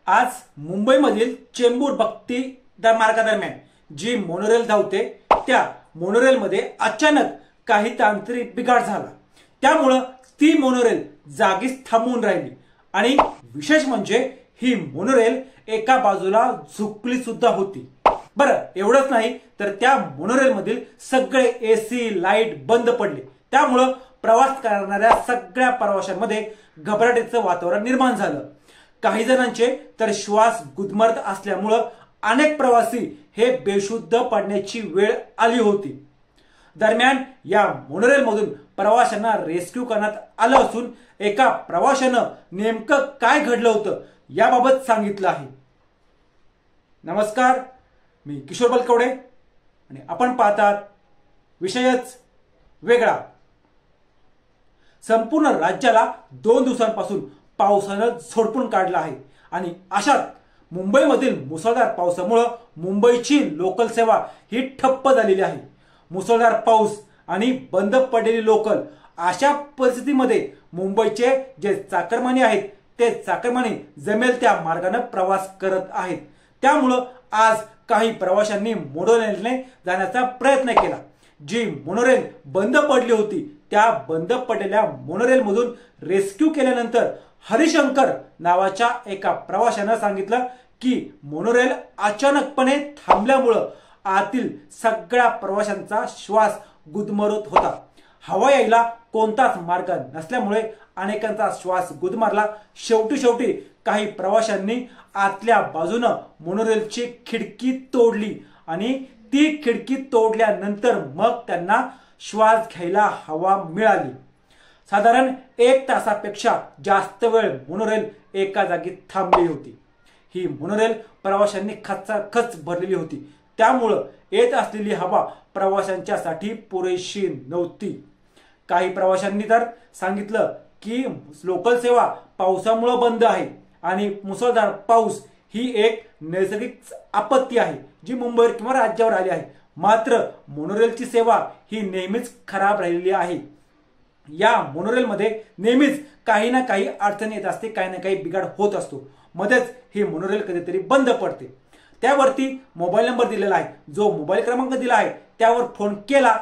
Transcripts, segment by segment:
आज मुंबईमधील चेंबूर भक्ती मार्गादरम्यान जी मोनोरेल धावते त्या मोनोरेलमध्ये अचानक काही तांत्रिक बिघाड झाला। त्यामुळे ती मोनोरेल जागीच थांबून राहिली आणि विशेष म्हणजे ही मोनोरेल एका बाजूला झुकली सुद्धा होती। बरं, एवढंच नाही तर त्या मोनोरेल मधील सगळे एसी लाईट बंद पडले। त्यामुळे प्रवास करणाऱ्या सगळ्या प्रवाशांमध्ये घबराटीचं वातावरण निर्माण झालं। काही जणांचे तर श्वास गुदमरत असल्यामुळे अनेक प्रवासी हे बेशुद्ध पडण्याची वेळ आली होती। दरम्यान या मोनोरेल मधून प्रवाशांना रेस्क्यू करण्यात आलं असून एका प्रवाशानं नेमकं काय घडलं होतं याबाबत सांगितलं आहे। नमस्कार, मी किशोर बलकवडे आणि आपण पाहतात विषयच वेगळा। संपूर्ण राज्याला 2 दिवसांपासून पावसानं झोडपून काढलं आहे आणि अशात मुंबईमधील मुसळधार पावसामुळे मुंबईची लोकल सेवा ही ठप्प झालेली आहे। मुसळधार पाऊस आणि बंद पडलेली लोकल अशा परिस्थितीमध्ये मुंबईचे जे चाकरमानी आहेत ते चाकरमानी जमेल त्या मार्गाने प्रवास करत आहेत। त्यामुळे आज काही प्रवाशांनी मोनोरेलने जाण्याचा प्रयत्न केला। जी मोनोरेल बंद पडली होती त्या बंद पडलेल्या मोनोरेल मधून रेस्क्यू केल्यानंतर हरिशंकर नावाच्या एका प्रवाशानं सांगितलं की मोनोरेल अचानकपणे थांबल्यामुळे आतील सगळ्या प्रवाशांचा श्वास गुदमरत होता। हवा यायला कोणताच मार्ग नसल्यामुळे अनेकांचा श्वास गुदमरला। शेवटी काही प्रवाशांनी आतल्या बाजूने मोनोरेलची खिडकी तोडली आणि ती खिडकी तोडल्यानंतर मग त्यांना श्वास घ्यायला हवा मिळाली। साधारण 1 तासापेक्षा जास्त वेळ मोनोरेल एका जागी थांबली होती। ही मोनोरेल प्रवाशांनी खचाखच भरलेली होती। त्यामुळे येत असलेली हवा प्रवाशांच्यासाठी पुरेशी नव्हती। काही प्रवाशांनी तर सांगितलं की लोकल सेवा पावसामुळे बंद आहे आणि मुसळधार पाऊस ही एक नैसर्गिक आपत्ती आहे जी मुंबईवर किंवा राज्यावर आली आहे। मात्र मोनोरेलची सेवा ही नेहमीच खराब राहिलेली आहे। या मोनोरेल मध्ये नेहमीच काही ना काही अडचण येत असते, काही ना काही बिघाड होत असतो। मध्येच ही मोनोरेल कधीतरी बंद पडते। त्यावरती मोबाईल नंबर दिलेला आहे, जो मोबाईल क्रमांक दिला आहे त्यावर फोन केला,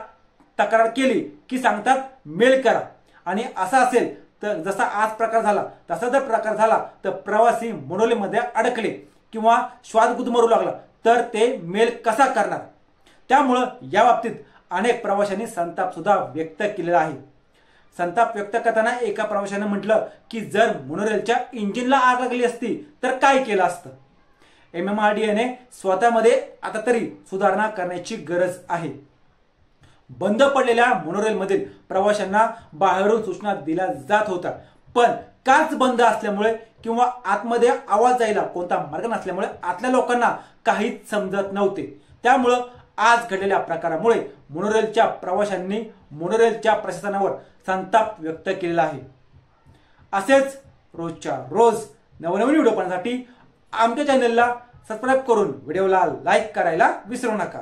तक्रार केली की सांगतात मेल करा। आणि असं असेल तर जसा आज प्रकार झाला तसा जर प्रकार झाला तर प्रवासी मोनोरेल मध्ये अडकले किंवा श्वास गुदमरू लागला तर ते मेल कसा करणार। त्यामुळे या बाबतीत अनेक प्रवाशांनी संताप सुद्धा व्यक्त केलेला आहे। संताप व्यक्त करताना एका प्रवाशाने म्हटलं की जर मोनोरेलच्या इंजिनला आग लागली असती तर काय केलं असतं। MMRDA स्वतःमध्ये आता तरी सुधारणा करण्याची गरज आहे। बंद पडलेल्या मोनोरेल मधील प्रवाशांना बाहेरून सूचना दिल्या जात होत्या, पण काच बंद असल्यामुळे किंवा आतमध्ये आवाज जायला कोणता मार्ग नसल्यामुळे आतल्या लोकांना काहीच समजत नव्हते। त्यामुळे आज घडलेल्या प्रकारामुळे मोनोरेलच्या प्रवाशांनी मोनोरेलच्या प्रशासनावर संताप व्यक्त केलेला आहे। असेच रोजच्या रोज नवनवीन व्हिडिओ पाहण्यासाठी आमच्या चॅनलला सबस्क्राइब करून व्हिडिओला लाईक करायला विसरू नका।